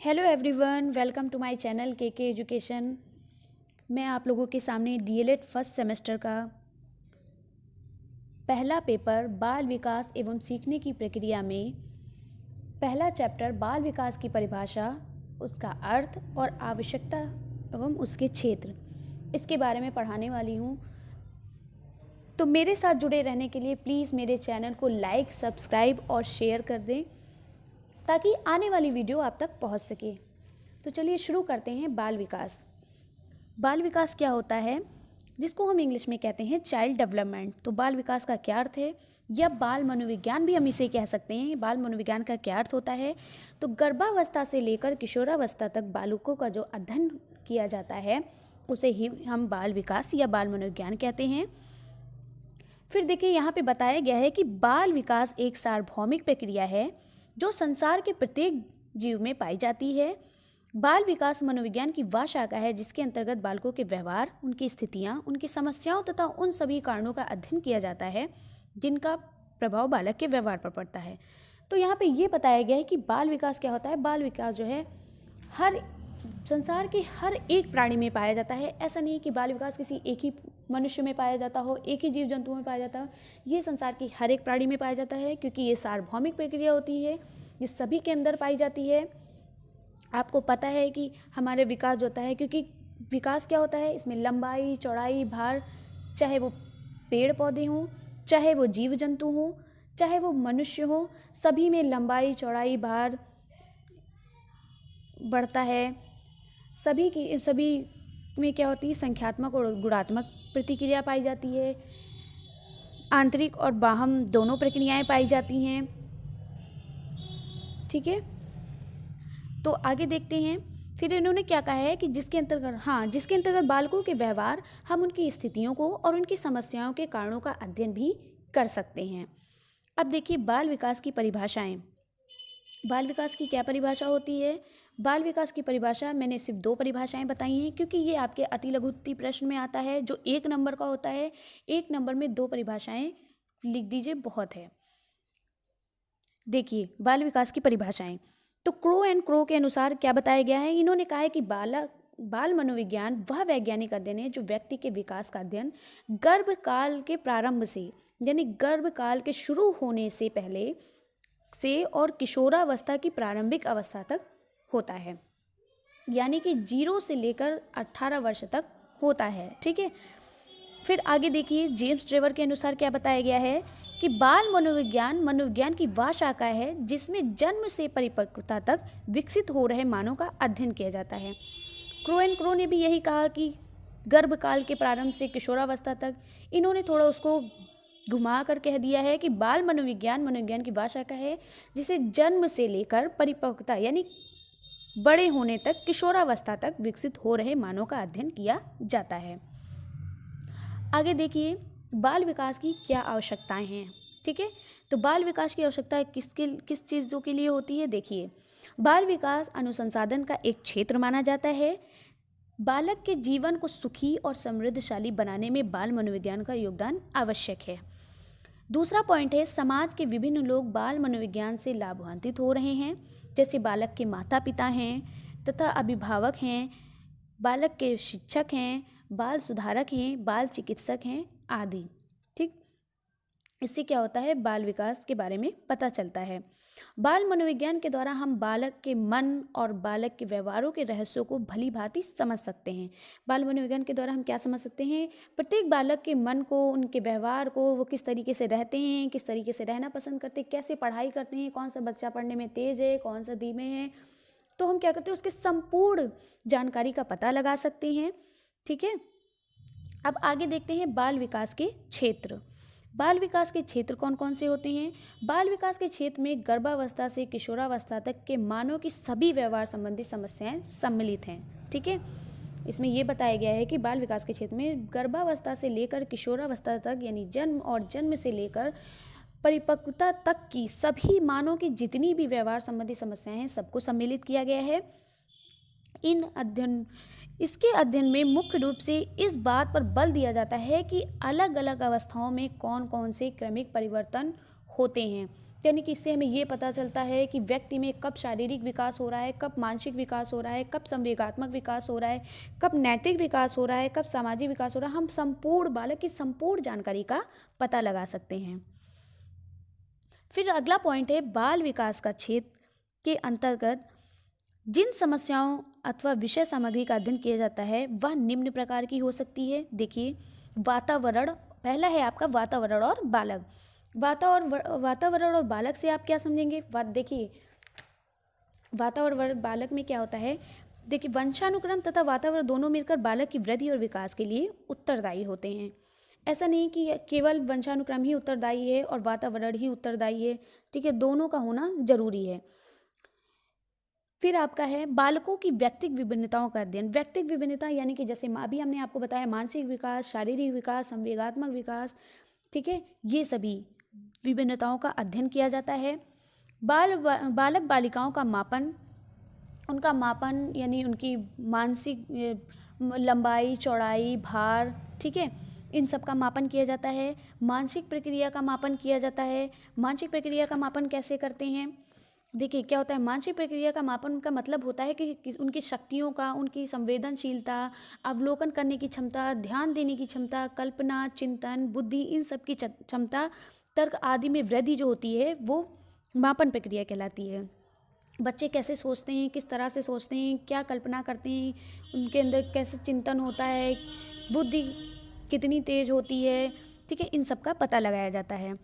Hello everyone, welcome to my channel K education. मैं आप लोगों के सामने डीएलएड फर्स्ट सेमेस्टर का पहला पेपर बाल विकास एवं सीखने की प्रक्रिया में पहला चैप्टर बाल विकास की परिभाषा, उसका अर्थ और आवश्यकता एवं उसके क्षेत्र, इसके बारे में पढ़ाने वाली हूँ। तो मेरे साथ जुड़े रहने के लिए प्लीज़ मेरे चैनल को लाइक, सब्सक्राइब और शेयर कर दें ताकि आने वाली वीडियो आप तक पहुंच सके। तो चलिए शुरू करते हैं। बाल विकास। बाल विकास क्या होता है, जिसको हम इंग्लिश में कहते हैं चाइल्ड डेवलपमेंट। तो बाल विकास का क्या अर्थ है, या बाल मनोविज्ञान भी हम इसे कह सकते हैं। बाल मनोविज्ञान का क्या अर्थ होता है, तो गर्भावस्था से लेकर किशोरावस्था तक बालकों का जो अध्ययन किया जाता है उसे ही हम बाल विकास या बाल मनोविज्ञान कहते हैं। फिर देखिए, यहाँ पे बताया गया है कि बाल विकास एक सार्वभौमिक प्रक्रिया है जो संसार के प्रत्येक जीव में पाई जाती है। बाल विकास मनोविज्ञान की वह शाखा है जिसके अंतर्गत बालकों के व्यवहार, उनकी स्थितियाँ, उनकी समस्याओं तथा उन सभी कारणों का अध्ययन किया जाता है जिनका प्रभाव बालक के व्यवहार पर पड़ता है। तो यहाँ पे ये बताया गया है कि बाल विकास क्या होता है। बाल विकास जो है हर संसार के हर एक प्राणी में पाया जाता है। ऐसा नहीं कि बाल विकास किसी एक ही मनुष्य में पाया जाता हो, एक ही जीव जंतुओं में पाया जाता हो। ये संसार की हर एक प्राणी में पाया जाता है, क्योंकि ये सार्वभौमिक प्रक्रिया होती है, ये सभी के अंदर पाई जाती है। आपको पता है कि हमारे विकास जो होता है, क्योंकि विकास क्या होता है, इसमें लंबाई, चौड़ाई, भार, चाहे वो पेड़ पौधे हों, चाहे वो जीव जंतु हों, चाहे वो मनुष्य हो, सभी में लंबाई, चौड़ाई, भार बढ़ता है। सभी में क्या होती है, संख्यात्मक और गुणात्मक प्रतिक्रिया पाई जाती है। आंतरिक और बाह्य दोनों प्रक्रियाएं पाई जाती हैं। ठीक है, तो आगे देखते हैं। फिर इन्होंने क्या कहा है कि जिसके अंतर्गत बालकों के व्यवहार, हम उनकी स्थितियों को और उनकी समस्याओं के कारणों का अध्ययन भी कर सकते हैं। अब देखिए, बाल विकास की परिभाषाएं। बाल विकास की क्या परिभाषा होती है। बाल विकास की परिभाषा मैंने सिर्फ 2 परिभाषाएं बताई हैं, क्योंकि ये आपके अति लघुत्तम प्रश्न में आता है जो 1 नंबर का होता है। 1 नंबर में 2 परिभाषाएं लिख दीजिए, बहुत है। देखिए, बाल विकास की परिभाषाएं। तो क्रो एंड क्रो के अनुसार क्या बताया गया है, इन्होंने कहा है कि बाल मनोविज्ञान वह वैज्ञानिक अध्ययन है जो व्यक्ति के विकास का अध्ययन गर्भकाल के प्रारंभ से, यानी गर्भकाल के शुरू होने से पहले से और किशोरावस्था की प्रारंभिक अवस्था तक होता है, यानी कि 0 से लेकर 18 वर्ष तक होता है। ठीक है, फिर आगे देखिए, जेम्स ट्रेवर के अनुसार क्या बताया गया है कि बाल मनोविज्ञान की वह शाखा है जिसमें जन्म से परिपक्वता तक विकसित हो रहे मानव का अध्ययन किया जाता है। क्रो एंड क्रो ने भी यही कहा कि गर्भकाल के प्रारंभ से किशोरावस्था तक। इन्होंने थोड़ा उसको घुमा कर कह दिया है कि बाल मनोविज्ञान की वह शाखा है जिसे जन्म से लेकर परिपक्वता यानी बड़े होने तक, किशोरावस्था तक विकसित हो रहे मानव का अध्ययन किया जाता है। आगे देखिए, बाल विकास की क्या आवश्यकताएं हैं। ठीक है, तो बाल विकास की आवश्यकता किस चीज़ों के लिए होती है। देखिए, बाल विकास अनुसंधान का एक क्षेत्र माना जाता है। बालक के जीवन को सुखी और समृद्धशाली बनाने में बाल मनोविज्ञान का योगदान आवश्यक है। दूसरा पॉइंट है, समाज के विभिन्न लोग बाल मनोविज्ञान से लाभान्वित हो रहे हैं, जैसे बालक के माता पिता हैं तथा अभिभावक हैं, बालक के शिक्षक हैं, बाल सुधारक हैं, बाल चिकित्सक हैं आदि। ठीक, इससे क्या होता है, बाल विकास के बारे में पता चलता है। बाल मनोविज्ञान के द्वारा हम बालक के मन और बालक के व्यवहारों के रहस्यों को भली भांति समझ सकते हैं। बाल मनोविज्ञान के द्वारा हम क्या समझ सकते हैं, प्रत्येक बालक के मन को, उनके व्यवहार को, वो किस तरीके से रहते हैं, किस तरीके से रहना पसंद करते हैं, कैसे पढ़ाई करते हैं, कौन सा बच्चा पढ़ने में तेज है, कौन सा धीमे है। तो हम क्या करते हैं, उसके संपूर्ण जानकारी का पता लगा सकते हैं। ठीक है, अब आगे देखते हैं बाल विकास के क्षेत्र। बाल विकास के क्षेत्र कौन कौन से होते हैं। बाल विकास के क्षेत्र में गर्भावस्था से किशोरावस्था तक के मानव की सभी व्यवहार संबंधी समस्याएं सम्मिलित हैं। ठीक है, इसमें यह बताया गया है कि बाल विकास के क्षेत्र में गर्भावस्था से लेकर किशोरावस्था तक, यानी जन्म और जन्म से लेकर परिपक्वता तक की सभी मानव की जितनी भी व्यवहार संबंधी समस्याएं हैं, सबको सम्मिलित किया गया है। इसके अध्ययन में मुख्य रूप से इस बात पर बल दिया जाता है कि अलग अलग अवस्थाओं में कौन कौन से क्रमिक परिवर्तन होते हैं। यानी कि इससे हमें ये पता चलता है कि व्यक्ति में कब शारीरिक विकास हो रहा है, कब मानसिक विकास हो रहा है, कब संवेगात्मक विकास हो रहा है, कब नैतिक विकास हो रहा है, कब सामाजिक विकास हो रहा है। हम संपूर्ण बालक की संपूर्ण जानकारी का पता लगा सकते हैं। फिर अगला पॉइंट है बाल विकास का क्षेत्र के अंतर्गत जिन समस्याओं अथवा विषय सामग्री का अध्ययन किया जाता है वह निम्न प्रकार की हो सकती है। देखिए, वातावरण पहला है आपका, वातावरण और बालक। वातावरण और बालक से आप क्या समझेंगे? देखिए, वातावरण बालक में क्या होता है, देखिए वंशानुक्रम तथा वातावरण दोनों मिलकर बालक की वृद्धि और विकास के लिए उत्तरदायी होते हैं। ऐसा नहीं कि केवल वंशानुक्रम ही उत्तरदायी है और वातावरण ही उत्तरदायी है, ठीक है, दोनों का होना जरूरी है। फिर आपका है बालकों की व्यक्तिगत विभिन्नताओं का अध्ययन। व्यक्तिगत विभिन्नता यानी कि जैसे अभी हमने आपको बताया मानसिक विकास, शारीरिक विकास, संवेगात्मक विकास, ठीक है, ये सभी विभिन्नताओं का अध्ययन किया जाता है। बालक बालिकाओं का मापन, उनका मापन यानी उनकी मानसिक लंबाई, चौड़ाई, भार, ठीक है, इन सब का मापन किया जाता है। मानसिक प्रक्रिया का मापन किया जाता है। मानसिक प्रक्रिया का मापन कैसे करते हैं? देखिए, क्या होता है, मानसिक प्रक्रिया का मापन का मतलब होता है कि उनकी शक्तियों का, उनकी संवेदनशीलता, अवलोकन करने की क्षमता, ध्यान देने की क्षमता, कल्पना, चिंतन, बुद्धि, इन सब की क्षमता, तर्क आदि में वृद्धि जो होती है वो मापन प्रक्रिया कहलाती है। बच्चे कैसे सोचते हैं, किस तरह से सोचते हैं, क्या कल्पना करते हैं, उनके अंदर कैसे चिंतन होता है, बुद्धि कितनी तेज होती है, ठीक है, इन सब का पता लगाया जाता है।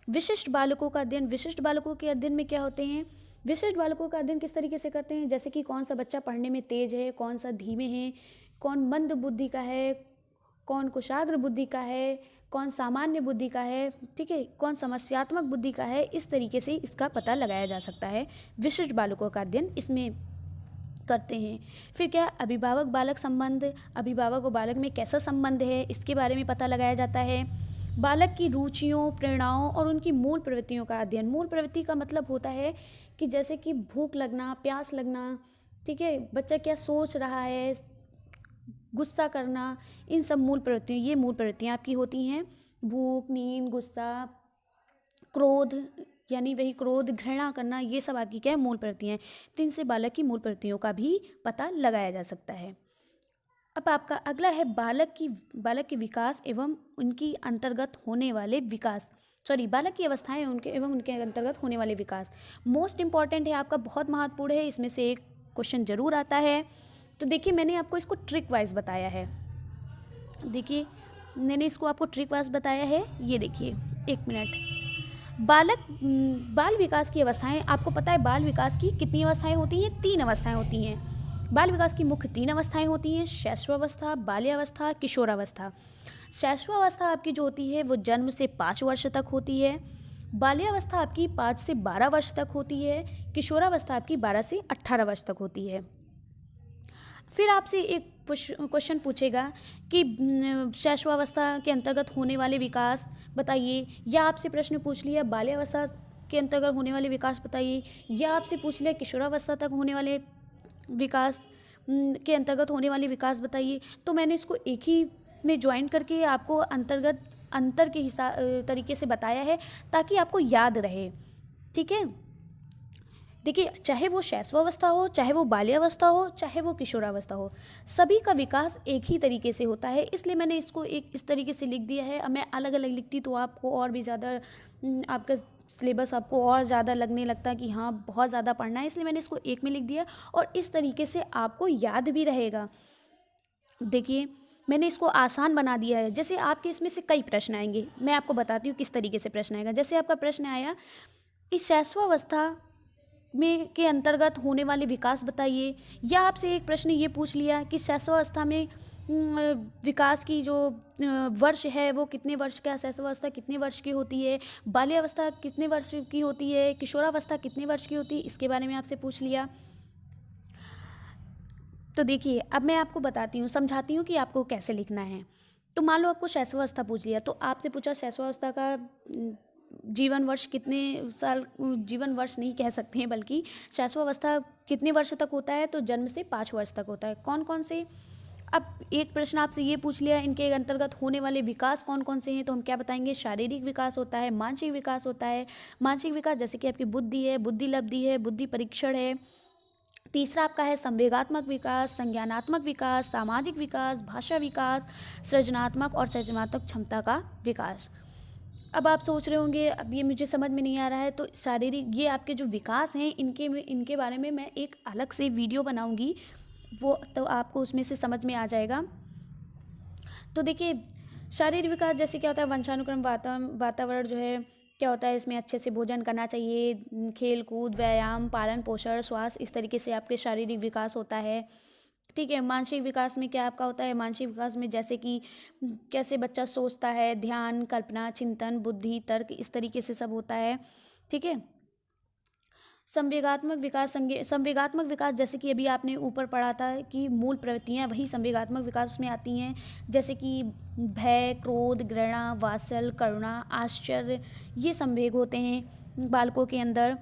विशिष्ट बालकों का अध्ययन। विशिष्ट बालकों के अध्ययन में क्या होते हैं? विशिष्ट बालकों का अध्ययन किस तरीके से करते हैं? जैसे कि कौन सा बच्चा पढ़ने में तेज है, कौन सा धीमे है, कौन मंद बुद्धि का है, कौन कुशाग्र बुद्धि का है, कौन सामान्य बुद्धि का है, ठीक है, कौन समस्यात्मक बुद्धि का है। इस तरीके से इसका पता लगाया जा सकता है। विशिष्ट बालकों का अध्ययन इसमें करते हैं। फिर क्या, अभिभावक बालक संबंध। अभिभावक और बालक में कैसा संबंध है, इसके बारे में पता लगाया जाता है। बालक की रुचियों, प्रेरणाओं और उनकी मूल प्रवृत्तियों का अध्ययन। मूल प्रवृत्ति का मतलब होता है कि जैसे कि भूख लगना, प्यास लगना, ठीक है, बच्चा क्या सोच रहा है, गुस्सा करना, इन सब मूल प्रवृत्तियाँ, ये मूल प्रवृत्तियाँ आपकी होती हैं। भूख, नींद, गुस्सा, क्रोध, यानी वही क्रोध, घृणा करना, ये सब आपकी क्या है, मूल प्रवृत्तियाँ हैं। तो इनसे बालक की मूल प्रवृत्तियों का भी पता लगाया जा सकता है। अब आपका अगला है बालक के विकास एवं उनकी अंतर्गत होने वाले विकास, बालक की अवस्थाएं उनके एवं उनके अंतर्गत होने वाले विकास। मोस्ट इंपॉर्टेंट है आपका, बहुत महत्वपूर्ण है, इसमें से एक क्वेश्चन जरूर आता है। तो देखिए, मैंने आपको इसको ट्रिक वाइज बताया है। देखिए, मैंने इसको आपको ट्रिक वाइज बताया है। ये देखिए, एक मिनट। बाल विकास की अवस्थाएं, आपको पता है बाल विकास की कितनी अवस्थाएं होती हैं? 3 अवस्थाएं होती हैं। बाल विकास की मुख्य 3 अवस्थाएं होती हैं: शैशवावस्था, बाल्यावस्था, किशोरावस्था। शैशवावस्था आपकी जो होती है वो जन्म से 5 वर्ष तक होती है। बाल्यावस्था आपकी 5 से 12 वर्ष तक होती है। किशोरावस्था आपकी 12 से 18 वर्ष तक होती है। फिर आपसे एक क्वेश्चन पूछेगा कि शैशवावस्था के अंतर्गत होने वाले विकास बताइए, या आपसे प्रश्न पूछ लिया बाल्यावस्था के अंतर्गत होने वाले विकास बताइए, या आपसे पूछ लिया किशोरावस्था तक होने वाले विकास के अंतर्गत होने वाले विकास बताइए। तो मैंने इसको एक ही में ज्वाइन करके आपको अंतर के तरीके से बताया है ताकि आपको याद रहे, ठीक है। देखिए, चाहे वो शैशवावस्था हो, चाहे वो बाल्यावस्था हो, चाहे वो किशोरावस्था हो, सभी का विकास एक ही तरीके से होता है। इसलिए मैंने इसको एक इस तरीके से लिख दिया है। अब मैं अलग अलग लिखती तो आपको और भी ज़्यादा आपका सिलेबस आपको और ज़्यादा लगने लगता कि हाँ बहुत ज़्यादा पढ़ना है, इसलिए मैंने इसको एक में लिख दिया और इस तरीके से आपको याद भी रहेगा। देखिए, मैंने इसको आसान बना दिया है। जैसे आपके इसमें से कई प्रश्न आएंगे, मैं आपको बताती हूँ किस तरीके से प्रश्न आएगा। जैसे आपका प्रश्न आया कि शैशवावस्था में के अंतर्गत होने वाले विकास बताइए, या आपसे एक प्रश्न ये पूछ लिया कि शैशवावस्था में विकास की जो वर्ष है वो कितने वर्ष का, शैशवावस्था कितने वर्ष की होती है, बाल्यावस्था कितने वर्ष की होती है, किशोरावस्था कितने वर्ष की होती है, इसके बारे में आपसे पूछ लिया। तो देखिए, अब मैं आपको बताती हूँ, समझाती हूँ कि आपको कैसे लिखना है। तो मान लो आपको शैशवावस्था पूछ लिया, तो आपसे पूछा शैशवावस्था का जीवन वर्ष कितने साल, जीवन वर्ष नहीं कह सकते हैं बल्कि शैशवावस्था कितने वर्ष तक होता है, तो जन्म से 5 वर्ष तक होता है। कौन कौन से अब एक प्रश्न आपसे ये पूछ लिया, इनके अंतर्गत होने वाले विकास कौन कौन से हैं, तो हम क्या बताएंगे, शारीरिक विकास होता है, मानसिक विकास होता है। मानसिक विकास जैसे कि आपकी बुद्धि है, बुद्धि लब्धि है, बुद्धि परीक्षण है। तीसरा आपका है संवेगात्मक विकास, संज्ञानात्मक विकास, सामाजिक विकास, भाषा विकास, सृजनात्मक और सृजनात्मक क्षमता का विकास। अब आप सोच रहे होंगे अब ये मुझे समझ में नहीं आ रहा है, तो शारीरिक ये आपके जो विकास हैं इनके बारे में मैं एक अलग से वीडियो बनाऊंगी, वो तो आपको उसमें से समझ में आ जाएगा। तो देखिए शारीरिक विकास जैसे क्या होता है, वंशानुक्रम, वातावरण जो है क्या होता है, इसमें अच्छे से भोजन करना चाहिए, खेल कूद, व्यायाम, पालन पोषण, स्वास्थ्य, इस तरीके से आपके शारीरिक विकास होता है। ठीक है। मानसिक विकास में क्या आपका होता है, मानसिक विकास में जैसे कि कैसे बच्चा सोचता है, ध्यान, कल्पना, चिंतन, बुद्धि, तर्क, इस तरीके से सब होता है। ठीक है। संवेगात्मक विकास जैसे कि अभी आपने ऊपर पढ़ा था कि मूल प्रवृत्तियाँ वही संवेगात्मक विकास में आती हैं, जैसे कि भय, क्रोध, घृणा, वात्सल, करुणा, आश्चर्य, ये संवेग होते हैं बालकों के अंदर।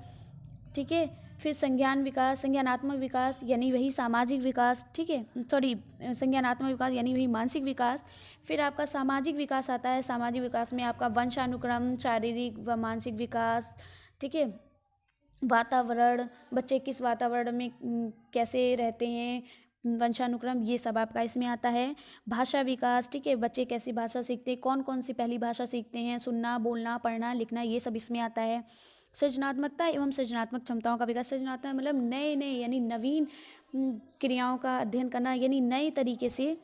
ठीक है। फिर संज्ञानात्मक विकास यानी वही सामाजिक विकास। ठीक है, सॉरी, संज्ञानात्मक विकास यानी वही मानसिक विकास। फिर आपका सामाजिक विकास आता है। सामाजिक विकास में आपका वंशानुक्रम, शारीरिक व मानसिक विकास। ठीक है। वातावरण, बच्चे किस वातावरण में कैसे रहते हैं, वंशानुक्रम, ये सब आपका इसमें आता है। भाषा विकास, ठीक है, बच्चे कैसी भाषा सीखते हैं, कौन कौन सी पहली भाषा सीखते हैं, सुनना, बोलना, पढ़ना, लिखना, ये सब इसमें आता है। सृजनात्मकता एवं सृजनात्मक क्षमताओं का विकास। सृजनात्मक मतलब नए नए यानी नवीन क्रियाओं का अध्ययन करना, यानी नए तरीके से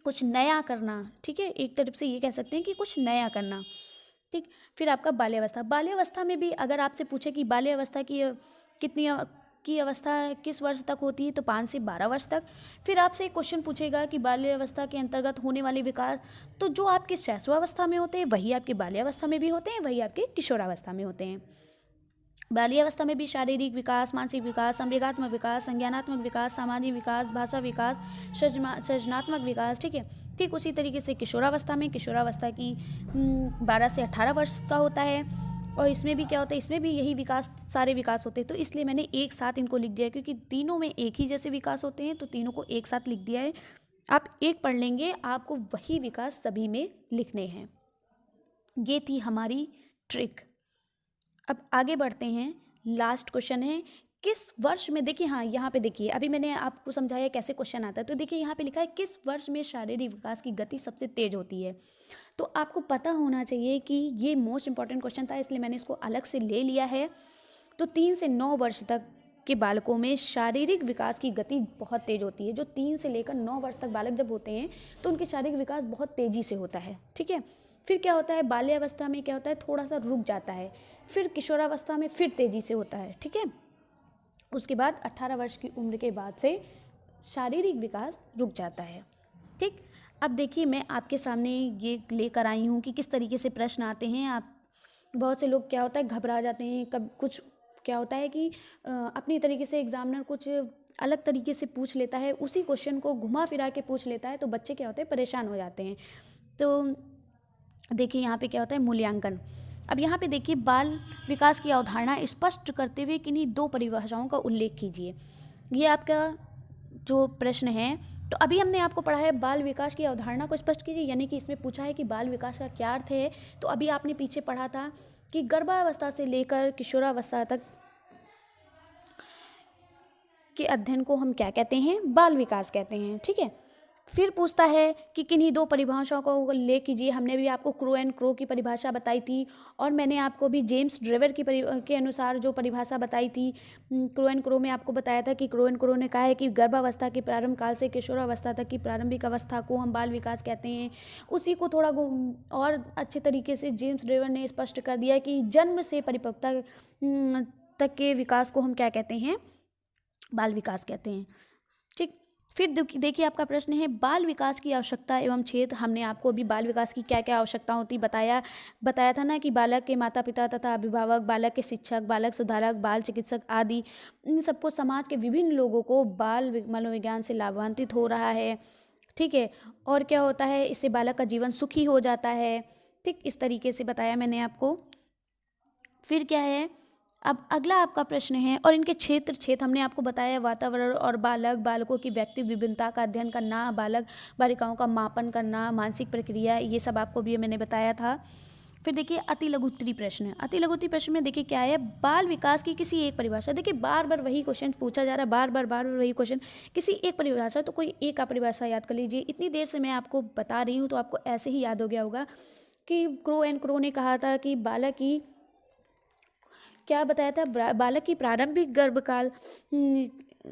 कुछ नया करना। ठीक है, एक तरफ से ये कह सकते हैं कि कुछ नया करना। ठीक। फिर आपका बाल्यावस्था। बाल्यावस्था में भी अगर आपसे पूछे कि बाल्यावस्था की कितनी की अवस्था किस वर्ष तक होती है, तो 5 से 12 वर्ष तक। फिर आपसे एक क्वेश्चन पूछेगा कि बाल्यावस्था के अंतर्गत होने वाले विकास, तो जो आपकी शैशवावस्था में होते हैं वही आपकी बाल्यावस्था में भी होते हैं, वही आपके किशोरावस्था में होते हैं। बाल्यावस्था में भी शारीरिक विकास, मानसिक विकास, संवेगात्मक विकास, संज्ञानात्मक विकास, सामाजिक विकास, भाषा विकास, सृजनात्मक विकास। ठीक है। ठीक उसी तरीके से किशोरावस्था की 12 से 18 वर्ष का होता है, और इसमें भी क्या होता है, इसमें भी यही विकास, सारे विकास होते हैं। तो इसलिए मैंने एक साथ इनको लिख दिया है, क्योंकि तीनों में एक ही जैसे विकास होते हैं, तो तीनों को एक साथ लिख दिया है। आप एक पढ़ लेंगे, आपको वही विकास सभी में लिखने हैं। ये थी हमारी ट्रिक। अब आगे बढ़ते हैं। लास्ट क्वेश्चन है, किस वर्ष में, देखिए हाँ यहाँ पे देखिए, अभी मैंने आपको समझाया कैसे क्वेश्चन आता है, तो देखिए यहाँ पे लिखा है किस वर्ष में शारीरिक विकास की गति सबसे तेज होती है। तो आपको पता होना चाहिए कि ये मोस्ट इंपॉर्टेंट क्वेश्चन था, इसलिए मैंने इसको अलग से ले लिया है। तो 3 से 9 वर्ष तक के बालकों में शारीरिक विकास की गति बहुत तेज होती है। जो 3 से लेकर 9 वर्ष तक बालक जब होते हैं, तो उनके शारीरिक विकास बहुत तेजी से होता है। ठीक है। फिर क्या होता है, बाल्यावस्था में क्या होता है, थोड़ा सा रुक जाता है। फिर किशोरावस्था में फिर तेजी से होता है। ठीक है। उसके बाद 18 वर्ष की उम्र के बाद से शारीरिक विकास रुक जाता है। ठीक। अब देखिए मैं आपके सामने ये लेकर आई हूँ कि किस तरीके से प्रश्न आते हैं। आप बहुत से लोग क्या होता है घबरा जाते हैं, कब कुछ क्या होता है कि अपनी तरीके से एग्जामिनर कुछ अलग तरीके से पूछ लेता है, उसी क्वेश्चन को घुमा फिरा के पूछ लेता है, तो बच्चे क्या होते हैं परेशान हो जाते हैं। तो देखिए यहाँ पे क्या होता है, मूल्यांकन। अब यहाँ पे देखिए, बाल विकास की अवधारणा स्पष्ट करते हुए किन्हीं 2 परिभाषाओं का उल्लेख कीजिए। ये आपका जो प्रश्न है, तो अभी हमने आपको पढ़ा है बाल विकास की अवधारणा को स्पष्ट कीजिए, यानी कि इसमें पूछा है कि बाल विकास का क्या अर्थ है। तो अभी आपने पीछे पढ़ा था कि गर्भावस्था से लेकर किशोरावस्था तक के अध्ययन को हम क्या कहते हैं, बाल विकास कहते हैं। ठीक है। फिर पूछता है कि किन्हीं 2 परिभाषाओं को ले कीजिए। हमने भी आपको क्रो एंड क्रो की परिभाषा बताई थी, और मैंने आपको भी जेम्स ड्रेवर के अनुसार जो परिभाषा बताई थी क्रो एंड क्रो में, आपको बताया था कि क्रो एंड क्रो ने कहा है कि गर्भावस्था के प्रारंभ काल से किशोरावस्था तक की प्रारंभिक अवस्था को हम बाल विकास कहते हैं। उसी को थोड़ा और अच्छे तरीके से जेम्स ड्रेवर ने स्पष्ट कर दिया कि जन्म से परिपक्वता तक के विकास को हम क्या कहते हैं, बाल विकास कहते हैं। ठीक। फिर देखिए आपका प्रश्न है बाल विकास की आवश्यकता एवं क्षेत्र। हमने आपको अभी बाल विकास की क्या क्या आवश्यकता होती बताया था ना, कि बालक के माता पिता तथा अभिभावक, बालक के शिक्षक, बालक सुधारक, बाल चिकित्सक आदि, इन सबको समाज के विभिन्न लोगों को बाल मनोविज्ञान से लाभान्वित हो रहा है। ठीक है। और क्या होता है, इससे बालक का जीवन सुखी हो जाता है। ठीक, इस तरीके से बताया मैंने आपको। फिर क्या है, अब अगला आपका प्रश्न है, और इनके क्षेत्र हमने आपको बताया, वातावरण और बालकों की व्यक्ति विभिन्नता का अध्ययन करना, बालक बालिकाओं का मापन करना, मानसिक प्रक्रिया, ये सब आपको भी मैंने बताया था। फिर देखिए अति लघु उत्तरीय प्रश्न। अति लघु उत्तरीय प्रश्न में देखिए क्या है, बाल विकास की किसी एक परिभाषा। देखिए बार बार वही क्वेश्चन पूछा जा रहा है, बार बार वही क्वेश्चन, किसी एक परिभाषा, तो कोई एक आप परिभाषा याद कर लीजिए। इतनी देर से मैं आपको बता रही हूँ तो आपको ऐसे ही याद हो गया होगा कि क्रो एंड क्रो ने कहा था कि बालक की क्या बताया था, बालक की प्रारंभिक गर्भकाल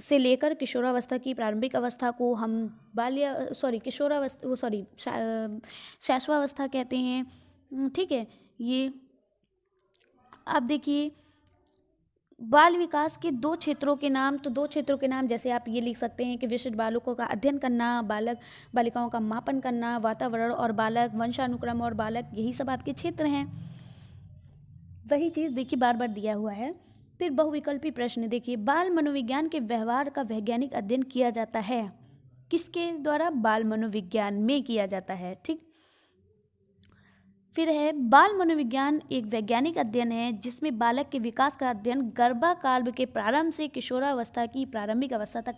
से लेकर किशोरावस्था की प्रारंभिक अवस्था को हम शैशवावस्था कहते हैं। ठीक है, ये अब देखिए बाल विकास के दो क्षेत्रों के नाम, तो दो क्षेत्रों के नाम जैसे आप ये लिख सकते हैं कि विशिष्ट बालकों का अध्ययन करना, बालक बालिकाओं का मापन करना, वातावरण और बालक, वंशानुक्रम और बालक, यही सब आपके क्षेत्र हैं। वही चीज़ देखिए बार बार दिया हुआ है। फिर बहुविकल्पी प्रश्न देखिए, बाल मनोविज्ञान के व्यवहार का वैज्ञानिक अध्ययन किया जाता है, किसके द्वारा? बाल मनोविज्ञान में किया जाता है। ठीक, फिर है बाल मनोविज्ञान एक वैज्ञानिक अध्ययन है जिसमें बालक के विकास का अध्ययन गर्भाकाल के प्रारंभ से किशोरावस्था की प्रारंभिक अवस्था तक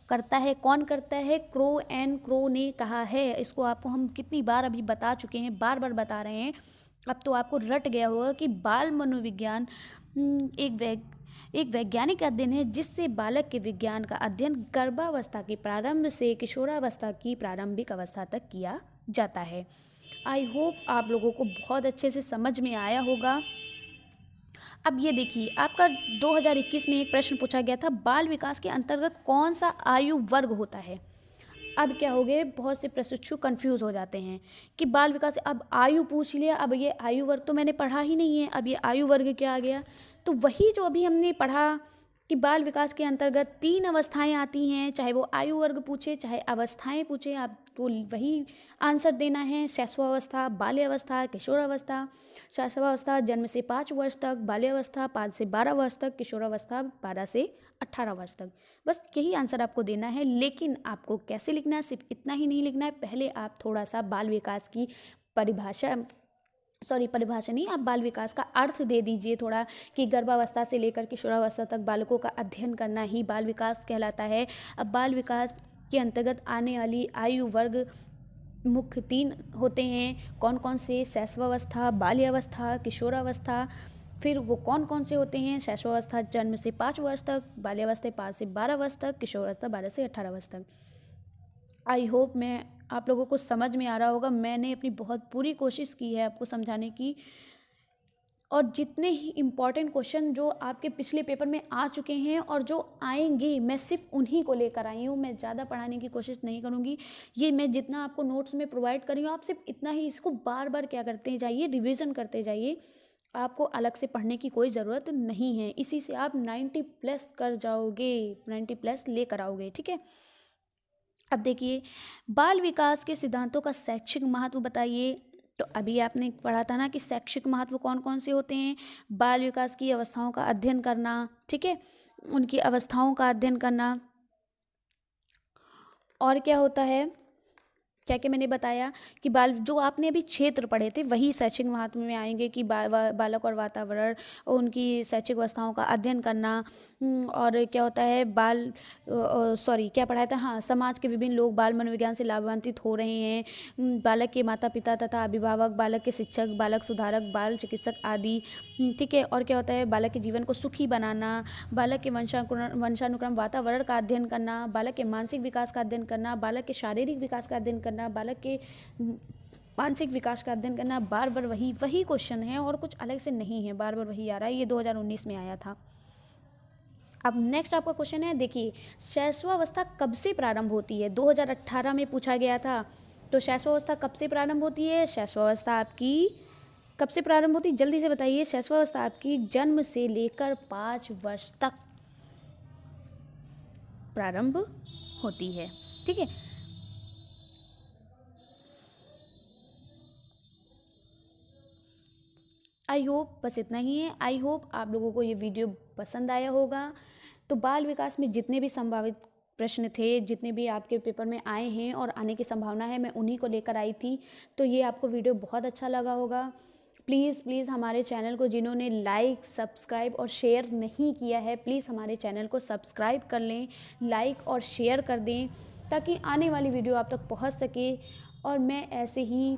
करता है। कौन करता है? क्रो एंड क्रो ने कहा है। इसको आपको हम कितनी बार अभी बता चुके हैं, बार बार बता रहे हैं। अब तो आपको रट गया होगा कि बाल मनोविज्ञान एक वैज्ञानिक अध्ययन है जिससे बालक के विज्ञान का अध्ययन गर्भावस्था के प्रारंभ से किशोरावस्था की प्रारंभिक अवस्था तक किया जाता है। आई होप आप लोगों को बहुत अच्छे से समझ में आया होगा। अब ये देखिए आपका 2021 में एक प्रश्न पूछा गया था, बाल विकास के अंतर्गत कौन सा आयु वर्ग होता है? अब क्या हो गए, बहुत से प्रशिक्षु कंफ्यूज हो जाते हैं कि बाल विकास, अब आयु पूछ लिया, अब ये आयु वर्ग तो मैंने पढ़ा ही नहीं है, अब ये आयु वर्ग क्या आ गया? तो वही जो अभी हमने पढ़ा कि बाल विकास के अंतर्गत 3 अवस्थाएं आती हैं, चाहे वो आयु वर्ग पूछे चाहे अवस्थाएं पूछे, आपको वही आंसर देना है। शैशवावस्था, बाल्यावस्था, किशोरावस्था। शैशवावस्था जन्म से 5 वर्ष तक, बाल्यावस्था 5 से 12 वर्ष तक, किशोरावस्था 12 से 18 वर्ष तक। बस यही आंसर आपको देना है। लेकिन आपको कैसे लिखना है, सिर्फ इतना ही नहीं लिखना है, पहले आप थोड़ा सा बाल विकास की परिभाषा नहीं, आप बाल विकास का अर्थ दे दीजिए थोड़ा, कि गर्भावस्था से लेकर किशोरावस्था तक बालकों का अध्ययन करना ही बाल विकास कहलाता है। अब बाल विकास के अंतर्गत आने वाली आयु वर्ग मुख्य 3 होते हैं। कौन कौन से? शैशवावस्था, बाल्यावस्था, किशोरावस्था। फिर वो कौन कौन से होते हैं? शैशवावस्था जन्म से 5 वर्ष तक, बाल्यावस्था 5 से 12 वर्ष तक, किशोरावस्था 12 से 18 वर्ष तक। आई होप मैं आप लोगों को समझ में आ रहा होगा। मैंने अपनी बहुत पूरी कोशिश की है आपको समझाने की, और जितने ही इम्पॉर्टेंट क्वेश्चन जो आपके पिछले पेपर में आ चुके हैं और जो आएंगे, मैं सिर्फ उन्हीं को लेकर आई हूँ। मैं ज़्यादा पढ़ाने की कोशिश नहीं करूँगी। ये मैं जितना आपको नोट्स में प्रोवाइड कर रही हूँ, आप सिर्फ इतना ही इसको बार बार क्या करते जाइए, रिविज़न करते जाइए। आपको अलग से पढ़ने की कोई ज़रूरत नहीं है। इसी से आप 90+ कर जाओगे, 90+ लेकर आओगे। ठीक है, अब देखिए बाल विकास के सिद्धांतों का शैक्षिक महत्व बताइए। तो अभी आपने पढ़ा था ना कि शैक्षिक महत्व कौन कौन से होते हैं? बाल विकास की अवस्थाओं का अध्ययन करना, ठीक है, उनकी अवस्थाओं का अध्ययन करना, और क्या होता है, क्या क्या मैंने बताया कि बाल, जो आपने अभी क्षेत्र पढ़े थे वही शैक्षिक महत्व में आएंगे कि बालक और वातावरण और उनकी शैक्षिक अवस्थाओं का अध्ययन करना। और क्या होता है, क्या पढ़ाया था, हाँ, समाज के विभिन्न लोग बाल मनोविज्ञान से लाभान्वित हो रहे हैं। बालक के माता पिता तथा अभिभावक, बालक के शिक्षक, बालक सुधारक, बाल चिकित्सक आदि। ठीक है, और क्या होता है, बालक के जीवन को सुखी बनाना, बालक के वंशानुक्रम, वातावरण का अध्ययन करना, बालक के मानसिक विकास का अध्ययन करना, बालक के शारीरिक विकास का अध्ययन करना, बालक के मानसिक विकास का अध्ययन करना। बार बार वही क्वेश्चन है और कुछ अलग से नहीं है, बार बार वही आ रहा है। ये 2019 में आया था। अब नेक्स्ट आपका क्वेश्चन है, देखिए शैशवावस्था कब से प्रारंभ होती है? 2018 में पूछा गया था। तो शैशवावस्था कब से प्रारंभ होती है? शैशवावस्था आपकी कब से प्रारंभ होती है? जल्दी से बताइए। शैशवावस्था आपकी जन्म से लेकर 5 वर्ष तक प्रारंभ होती है। ठीक है, आई होप बस इतना ही है। आई होप आप लोगों को ये वीडियो पसंद आया होगा। तो बाल विकास में जितने भी संभावित प्रश्न थे, जितने भी आपके पेपर में आए हैं और आने की संभावना है, मैं उन्हीं को लेकर आई थी। तो ये आपको वीडियो बहुत अच्छा लगा होगा। प्लीज़ प्लीज़ हमारे चैनल को जिन्होंने लाइक, सब्सक्राइब और शेयर नहीं किया है, प्लीज़ हमारे चैनल को सब्सक्राइब कर लें, लाइक और शेयर कर दें, ताकि आने वाली वीडियो आप तक पहुंच सके। और मैं ऐसे ही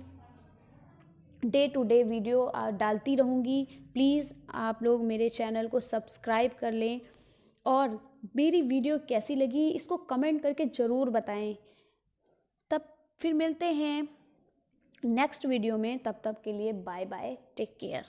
डे टू डे वीडियो डालती रहूँगी। प्लीज़ आप लोग मेरे चैनल को सब्सक्राइब कर लें, और मेरी वीडियो कैसी लगी इसको कमेंट करके ज़रूर बताएं। तब फिर मिलते हैं नेक्स्ट वीडियो में, तब तक के लिए बाय बाय, टेक केयर।